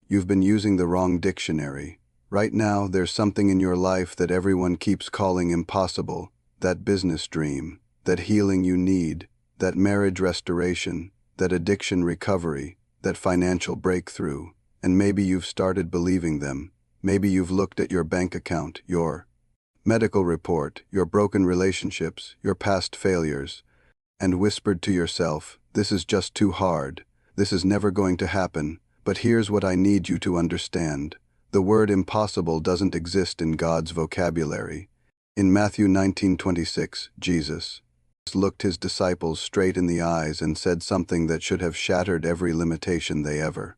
You've been using the wrong dictionary. Right now, there's something in your life that everyone keeps calling impossible, that business dream, that healing you need, that marriage restoration, that addiction recovery, that financial breakthrough, and maybe you've started believing them. Maybe you've looked at your bank account, your medical report, your broken relationships, your past failures, and whispered to yourself, "This is just too hard. This is never going to happen." But here's what I need you to understand. The word impossible doesn't exist in God's vocabulary. In Matthew 19:26, Jesus looked his disciples straight in the eyes and said something that should have shattered every limitation they ever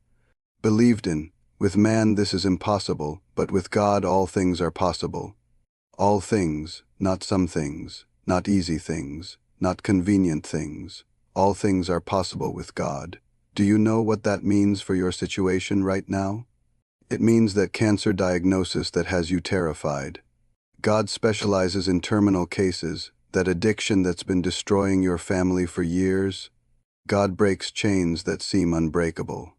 believed in. With man this is impossible, but with God all things are possible. All things, not some things, not easy things, not convenient things. All things are possible with God. Do you know what that means for your situation right now? It means that cancer diagnosis that has you terrified. God specializes in terminal cases, that addiction that's been destroying your family for years. God breaks chains that seem unbreakable.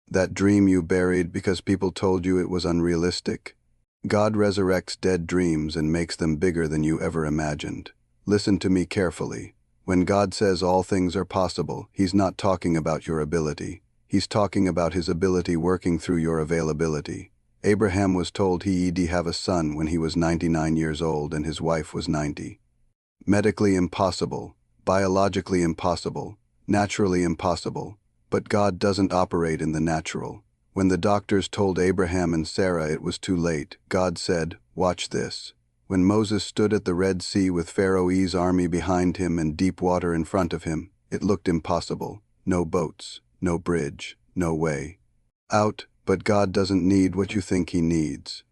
That dream you buried because people told you it was unrealistic. God resurrects dead dreams and makes them bigger than you ever imagined. Listen to me carefully. When God says all things are possible, He's not talking about your ability. He's talking about His ability working through your availability. Abraham was told he'd have a son when he was 99 years old and his wife was 90. Medically impossible, biologically impossible, naturally impossible. But God doesn't operate in the natural. When the doctors told Abraham and Sarah it was too late, God said, "Watch this." When Moses stood at the Red Sea with Pharaoh's army behind him and deep water in front of him, it looked impossible. No boats, no bridge, no way out, but God doesn't need what you think He needs.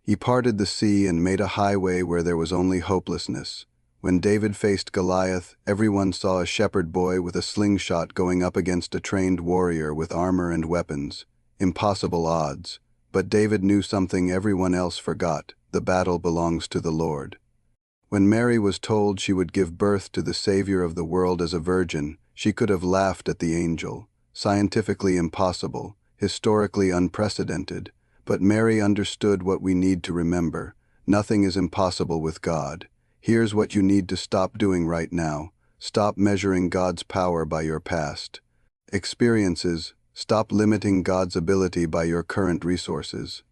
He parted the sea and made a highway where there was only hopelessness. When David faced Goliath, everyone saw a shepherd boy with a slingshot going up against a trained warrior with armor and weapons. Impossible odds. But David knew something everyone else forgot. The battle belongs to the Lord. When Mary was told she would give birth to the Savior of the world as a virgin, she could have laughed at the angel. Scientifically impossible, historically unprecedented. But Mary understood what we need to remember. Nothing is impossible with God. Here's what you need to stop doing right now. Stop measuring God's power by your past experiences. Stop limiting God's ability by your current resources.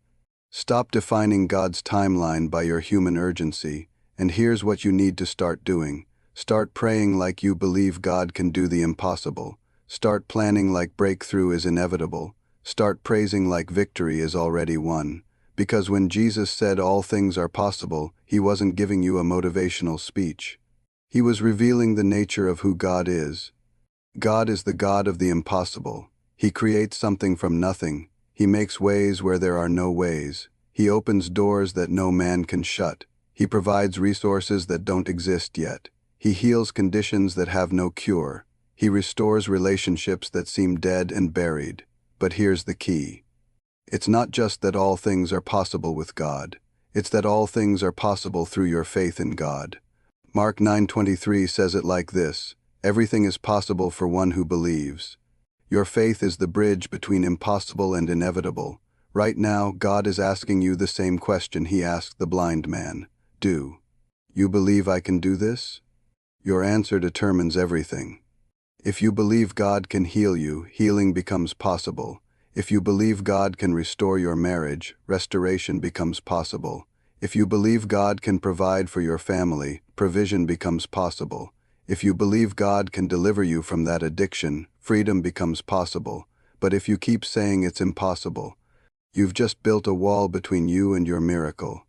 Stop defining God's timeline by your human urgency. And here's what you need to start doing. Start praying like you believe God can do the impossible. Start planning like breakthrough is inevitable. Start praising like victory is already won. Because when Jesus said all things are possible, He wasn't giving you a motivational speech. He was revealing the nature of who God is. God is the God of the impossible. He creates something from nothing. He makes ways where there are no ways. He opens doors that no man can shut. He provides resources that don't exist yet. He heals conditions that have no cure. He restores relationships that seem dead and buried. But here's the key. It's not just that all things are possible with God. It's that all things are possible through your faith in God. Mark 9:23 says it like this: "Everything is possible for one who believes." Your faith is the bridge between impossible and inevitable. Right now, God is asking you the same question He asked the blind man. Do you believe I can do this? Your answer determines everything. If you believe God can heal you, healing becomes possible. If you believe God can restore your marriage, restoration becomes possible. If you believe God can provide for your family, provision becomes possible. If you believe God can deliver you from that addiction, freedom becomes possible. But if you keep saying it's impossible, you've just built a wall between you and your miracle.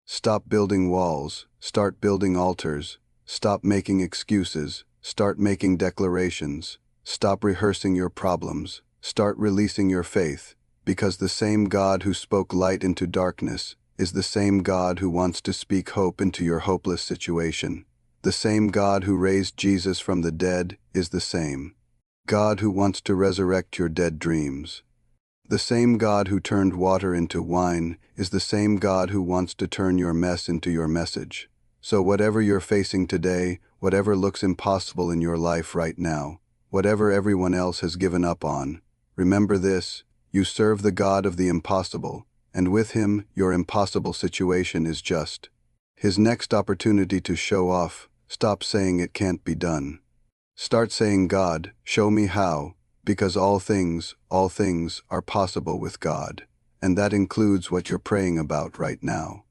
Stop building walls, start building altars. Stop making excuses, start making declarations. Stop rehearsing your problems. Start releasing your faith, because the same God who spoke light into darkness is the same God who wants to speak hope into your hopeless situation. The same God who raised Jesus from the dead is the same God who wants to resurrect your dead dreams. The same God who turned water into wine is the same God who wants to turn your mess into your message. So whatever you're facing today, whatever looks impossible in your life right now, whatever everyone else has given up on, remember this: You serve the God of the impossible, and with him, your impossible situation is just his next opportunity to show off. Stop saying it can't be done. Start saying, God, show me how, because all things are possible with God. And that includes what you're praying about right now.